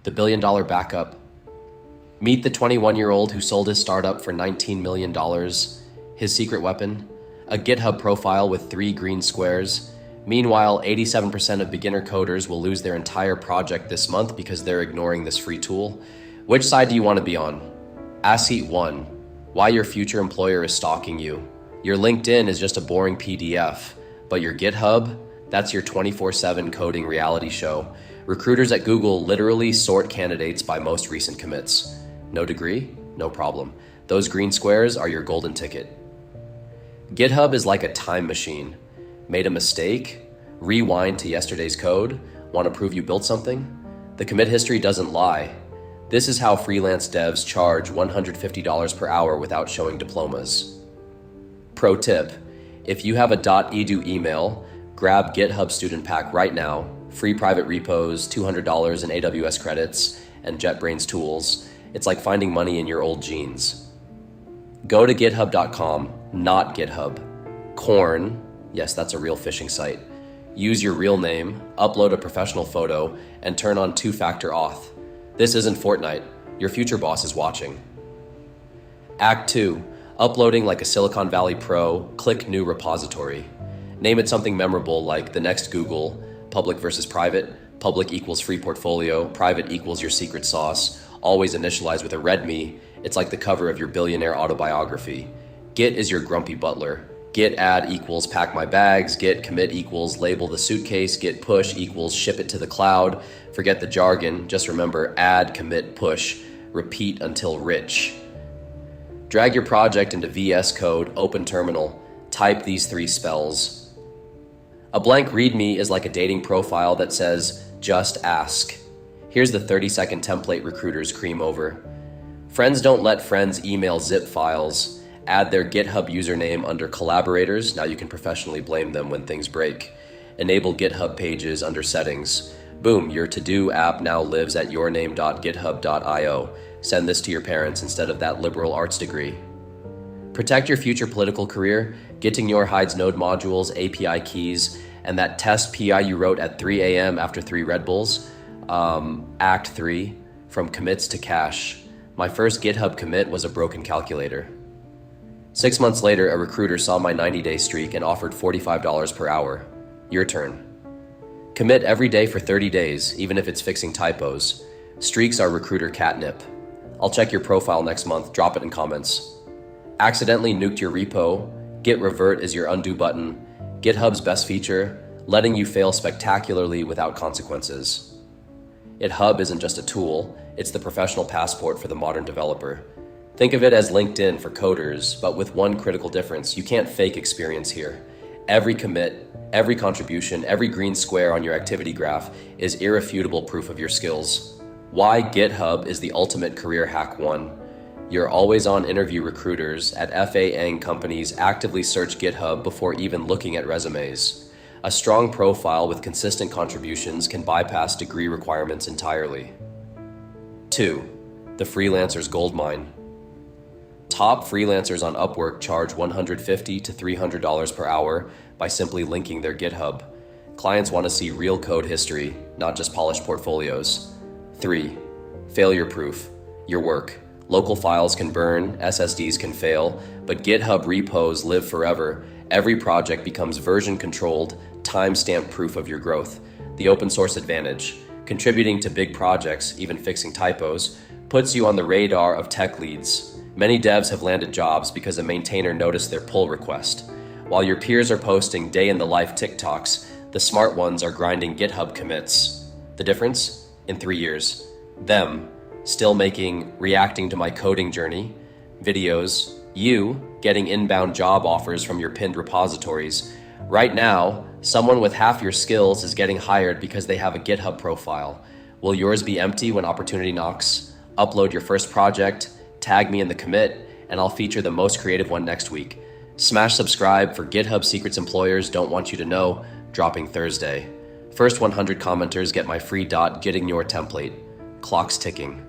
The billion-dollar backup. Meet the 21-year-old who sold his startup for $19 million. His secret weapon? A GitHub profile with 3 green squares. Meanwhile, 87% of beginner coders will lose their entire project this month because they're ignoring this free tool. Which side do you want to be on? Ask Seat 1. Why your future employer is stalking you. Your LinkedIn is just a boring PDF, but your GitHub, that's your 24/7 coding reality show. Recruiters at Google literally sort candidates by most recent commits. No degree? No problem. Those green squares are your golden ticket. GitHub is like a time machine. Made a mistake? Rewind to yesterday's code? Want to prove you built something? The commit history doesn't lie. This is how freelance devs charge $150 per hour without showing diplomas. Pro tip: if you have a .edu email, grab GitHub Student Pack right now. Free private repos, $200 in AWS credits, and JetBrains tools. It's like finding money in your old jeans. Go to github.com, not GitHub. Corn, yes, that's a real phishing site. Use your real name, upload a professional photo, and turn on 2-factor auth. This isn't Fortnite. Your future boss is watching. Act 2, uploading like a Silicon Valley pro, click new repository. Name it something memorable like the next Google, public versus private, public equals free portfolio, private equals your secret sauce, always initialize with a README. It's like the cover of your billionaire autobiography. Git is your grumpy butler. Git add equals pack my bags, git commit equals label the suitcase, git push equals ship it to the cloud. Forget the jargon, just remember add, commit, push, repeat until rich. Drag your project into VS Code, open terminal, type these 3 spells. A blank README is like a dating profile that says, just ask. Here's the 30-second template recruiters cream over. Friends don't let friends email zip files. Add their GitHub username under collaborators. Now you can professionally blame them when things break. Enable GitHub Pages under settings. Boom, your to-do app now lives at yourname.github.io. Send this to your parents instead of that liberal arts degree. Protect your future political career. Gitignore hides node modules, API keys, and that test PI you wrote at 3 a.m. after 3 Red Bulls. Act 3, from commits to cash. My first GitHub commit was a broken calculator. 6 months later, a recruiter saw my 90-day streak and offered $45 per hour. Your turn. Commit every day for 30 days, even if it's fixing typos. Streaks are recruiter catnip. I'll check your profile next month, drop it in comments. Accidentally nuked your repo. Git revert is your undo button. GitHub's best feature, letting you fail spectacularly without consequences. GitHub isn't just a tool, it's the professional passport for the modern developer. Think of it as LinkedIn for coders, but with one critical difference: you can't fake experience here. Every commit, every contribution, every green square on your activity graph is irrefutable proof of your skills. Why GitHub is the ultimate career hack 1. Your always-on interview recruiters at FAANG companies actively search GitHub before even looking at resumes. A strong profile with consistent contributions can bypass degree requirements entirely. 2. The freelancer's goldmine. Top freelancers on Upwork charge $150 to $300 per hour by simply linking their GitHub. Clients want to see real code history, not just polished portfolios. 3. Failure proof. Your work. Local files can burn, SSDs can fail, but GitHub repos live forever. Every project becomes version-controlled, time-stamped proof of your growth. The open source advantage, contributing to big projects, even fixing typos, puts you on the radar of tech leads. Many devs have landed jobs because a maintainer noticed their pull request. While your peers are posting day-in-the-life TikToks, the smart ones are grinding GitHub commits. The difference? In 3 years. Them, still making reacting to my coding journey videos, you getting inbound job offers from your pinned repositories. Right now, someone with half your skills is getting hired because they have a GitHub profile. Will yours be empty when opportunity knocks? Upload your first project, tag me in the commit, and I'll feature the most creative one next week. Smash subscribe for GitHub secrets employers don't want you to know, dropping Thursday. First 100 commenters get my free .gitignore template. Clock's ticking.